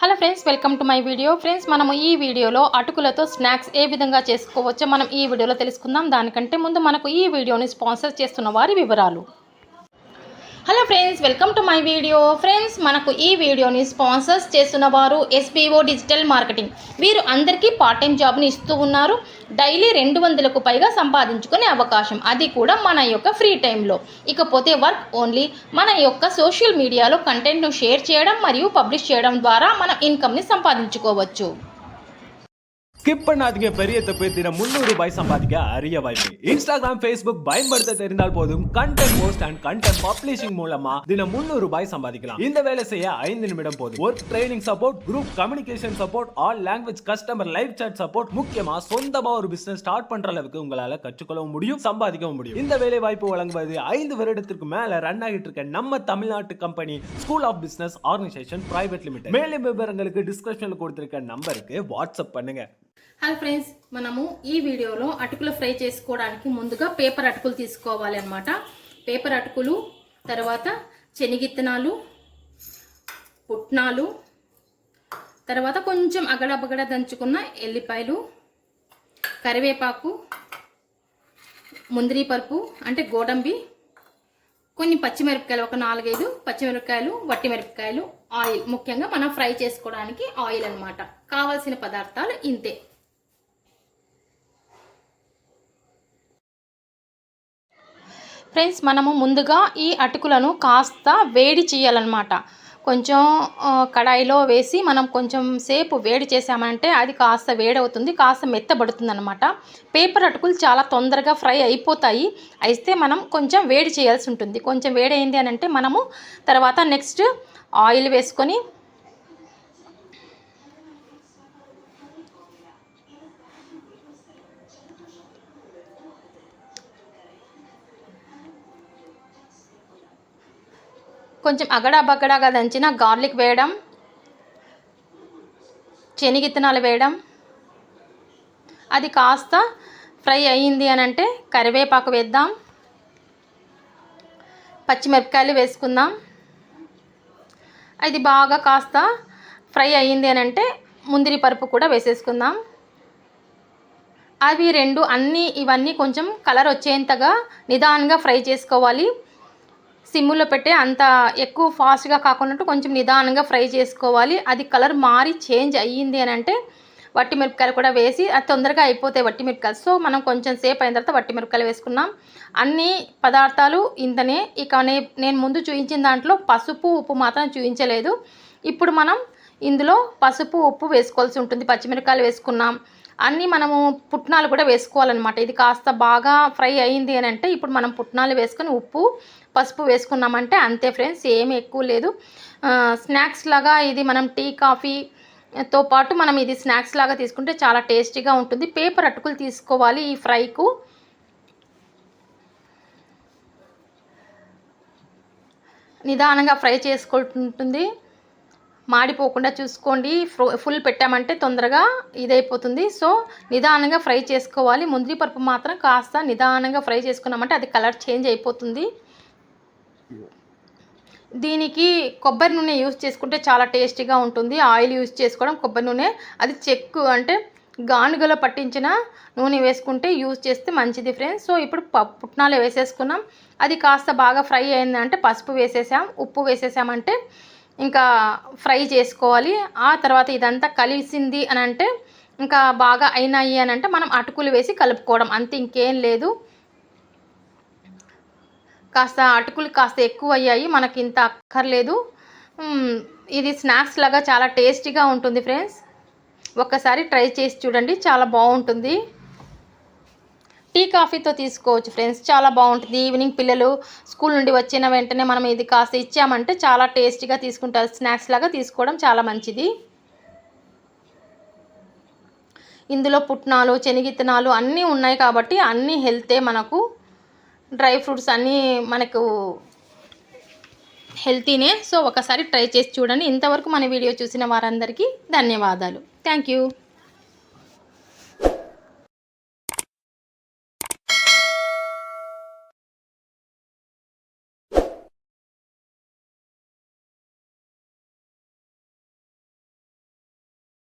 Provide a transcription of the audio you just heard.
Hello friends, welcome to my video. Friends, మనము ఈ వీడియోలో అటుకులతో స్నాక్స్ ఏ విధంగా చేసుకోవచ్చో మనం ఈ వీడియోలో తెలుసుకుందాం. దానికంటే ముందు మనకు ఈ వీడియోని స్పాన్సర్ చేస్తున్న వారి వివరాలు. Hello friends, welcome to my video. Friends, మనకు ఈ వీడియోని స్పాన్సర్స్ చేస్తున్న వారు ఎస్బీఓ డిజిటల్ మార్కెటింగ్. వీరు అందరికీ పార్ట్ టైం జాబ్ని ఇస్తూ ఉన్నారు. డైలీ 200కు పైగా సంపాదించుకునే అవకాశం, అది కూడా మన యొక్క ఫ్రీ టైంలో. ఇకపోతే వర్క్ ఓన్లీ మన యొక్క సోషల్ మీడియాలో కంటెంట్ను షేర్ చేయడం మరియు పబ్లిష్ చేయడం ద్వారా మనం ఇన్కమ్ని సంపాదించుకోవచ్చు. ஸ்கிப் பண்ணாதீங்க, பெரிய தப்பு. தினம் 300 ரூபாய் சம்பாதிக்க அரிய வாய்ப்பு. இன்ஸ்டாகிராம், ஃபேஸ்புக் பயன்படுத்த தெரிந்தால் போதும். Content post and content publishing மூலமா தினம் 300 ரூபாய் சம்பாதிக்கலாம். இந்த வேலை செய்ய 5 நிமிடம் போதும். Work training support, group communication support, all language customer live chat support, முக்கியமா சொந்தமா ஒரு பிசினஸ் ஸ்டார்ட் பண்ற அளவுக்கு உங்களால கற்றுக்கொள்ளவும் முடியும், சம்பாதிக்கவும் முடியும். இந்த வேலை வாய்ப்பு வழங்குவது 5 வருடத்திற்கு மேல ரன் ஆகிட்டு இருக்க நம்ம தமிழ்நாட்டு company school of business organization private limited. மேலும் விவரங்களுக்கு டிஸ்கிரிப்ஷன்ல கொடுத்திருக்க நம்பருக்கு வாட்ஸ்அப் பண்ணுங்க. హాయ్ ఫ్రెండ్స్, మనము ఈ వీడియోలో అటుకులు ఫ్రై చేసుకోవడానికి ముందుగా పేపర్ అటుకులు తీసుకోవాలి అన్నమాట. పేపర్ అటుకులు, తర్వాత శనగిత్తనాలు, పుట్నాలు, తర్వాత కొంచెం అగడబగడ దంచుకున్న ఎల్లిపాయలు, కరివేపాకు, ముందరి పరుపు అంటే గోడంబి, కొన్ని పచ్చిమిరపకాయలు, ఒక 4-5 పచ్చిమిరపకాయలు, వట్టి మిరపకాయలు, ఆయిల్. ముఖ్యంగా మనం ఫ్రై చేసుకోవడానికి ఆయిల్ అన్నమాట. కావాల్సిన పదార్థాలు ఇంతే. ఫ్రెండ్స్, మనము ముందుగా ఈ అటుకులను కాస్త వేడి చేయాలన్నమాట. కొంచెం కడాయిలో వేసి మనం కొంచెం సేపు వేడి చేసామంటే అది కాస్త వేడవుతుంది, కాస్త మెత్తబడుతుంది అనమాట. పేపర్ అటుకులు చాలా తొందరగా ఫ్రై అయిపోతాయి. అయితే మనం కొంచెం వేడి చేయాల్సి ఉంటుంది. కొంచెం వేడి అయింది అని అంటే మనము తర్వాత నెక్స్ట్ ఆయిల్ వేసుకొని కొంచెం అగడాబగడాగా దంచిన గార్లిక్ వేయడం, శనగిత్తనాలు వేయడం. అది కాస్త ఫ్రై అయ్యింది అని అంటే కరివేపాకు వేద్దాం, పచ్చిమిరపకాయలు వేసుకుందాం. అది బాగా కాస్త ఫ్రై అయ్యింది అని అంటే ముందరి పరుపు కూడా వేసేసుకుందాం. అవి ఇవన్నీ కొంచెం కలర్ వచ్చేంతగా నిదానంగా ఫ్రై చేసుకోవాలి. సిమ్ములో పెట్టే అంత ఎక్కువ ఫాస్ట్గా కాకుండా కొంచెం నిదానంగా ఫ్రై చేసుకోవాలి. అది కలర్ మారి చేంజ్ అయ్యింది అని అంటే వట్టి మిరపకాయలు కూడా వేసి, అది తొందరగా అయిపోతాయి వట్టి మిరపకాయలు. సో మనం కొంచెం సేపు అయిన తర్వాత వట్టి మిరపకాయలు వేసుకున్నాం. అన్ని పదార్థాలు ఇంతనే. ఇక నేను ముందు చూపించిన దాంట్లో పసుపు, ఉప్పు మాత్రం చూపించలేదు. ఇప్పుడు మనం ఇందులో పసుపు, ఉప్పు వేసుకోవాల్సి ఉంటుంది. పచ్చిమిరపకాయలు వేసుకున్నాం. అన్నీ మనము పుట్నాలు కూడా వేసుకోవాలన్నమాట. ఇది కాస్త బాగా ఫ్రై అయ్యింది అని అంటే ఇప్పుడు మనం పుట్నాలు వేసుకొని ఉప్పు, పసుపు వేసుకున్నామంటే అంతే ఫ్రెండ్స్, ఏమి ఎక్కువ లేదు. స్నాక్స్ లాగా ఇది మనం టీ, కాఫీతో పాటు మనం ఇది స్నాక్స్ లాగా తీసుకుంటే చాలా టేస్టీగా ఉంటుంది. పేపర్ అటుకులు తీసుకోవాలి ఈ ఫ్రైకు. నిదానంగా ఫ్రై చేసుకుంటుంది, మాడిపోకుండా చూసుకోండి. ఫుల్ పెట్టామంటే తొందరగా ఇదైపోతుంది. సో నిదానంగా ఫ్రై చేసుకోవాలి. ముందరి పరుపు మాత్రం కాస్త నిదానంగా ఫ్రై చేసుకున్నామంటే అది కలర్ చేంజ్ అయిపోతుంది. దీనికి కొబ్బరి నూనె యూజ్ చేసుకుంటే చాలా టేస్టీగా ఉంటుంది. ఆయిల్ యూజ్ చేసుకోవడం, కొబ్బరి నూనె అది చెక్కు అంటే గానుగలో పట్టించిన నూనె వేసుకుంటే యూజ్ చేస్తే మంచిది ఫ్రెండ్స్. సో ఇప్పుడు పుట్నాలు వేసేసుకున్నాం. అది కాస్త బాగా ఫ్రై అయిందంటే పసుపు వేసేసాం, ఉప్పు వేసేసామంటే ఇంకా ఫ్రై చేసుకోవాలి. ఆ తర్వాత ఇదంతా కలిసింది అని అంటే ఇంకా బాగా అయినాయి అని అంటే మనం అటుకులు వేసి కలుపుకోవడం అంతే, ఇంకేం లేదు. కాస్త అటుకులు కాస్త ఎక్కువ అయ్యాయి, మనకి ఇంత అక్కర్లేదు. ఇది స్నాక్స్ లాగా చాలా టేస్టీగా ఉంటుంది ఫ్రెండ్స్. ఒక్కసారి ట్రై చేసి చూడండి, చాలా బాగుంటుంది. టీ, కాఫీతో తీసుకోవచ్చు ఫ్రెండ్స్, చాలా బాగుంటుంది. ఈవినింగ్ పిల్లలు స్కూల్ నుండి వచ్చిన వెంటనే మనం ఇది కాస్త ఇచ్చామంటే చాలా టేస్టీగా తీసుకుంటారు. స్నాక్స్ లాగా తీసుకోవడం చాలా మంచిది. ఇందులో పుట్నాలు, శనగిత్తనాలు అన్నీ ఉన్నాయి కాబట్టి అన్నీ హెల్తే. మనకు డ్రై ఫ్రూట్స్ అన్నీ మనకు హెల్తీనే. సో ఒకసారి ట్రై చేసి చూడండి. ఇంతవరకు మన వీడియో చూసిన వారందరికీ ధన్యవాదాలు. Thank you.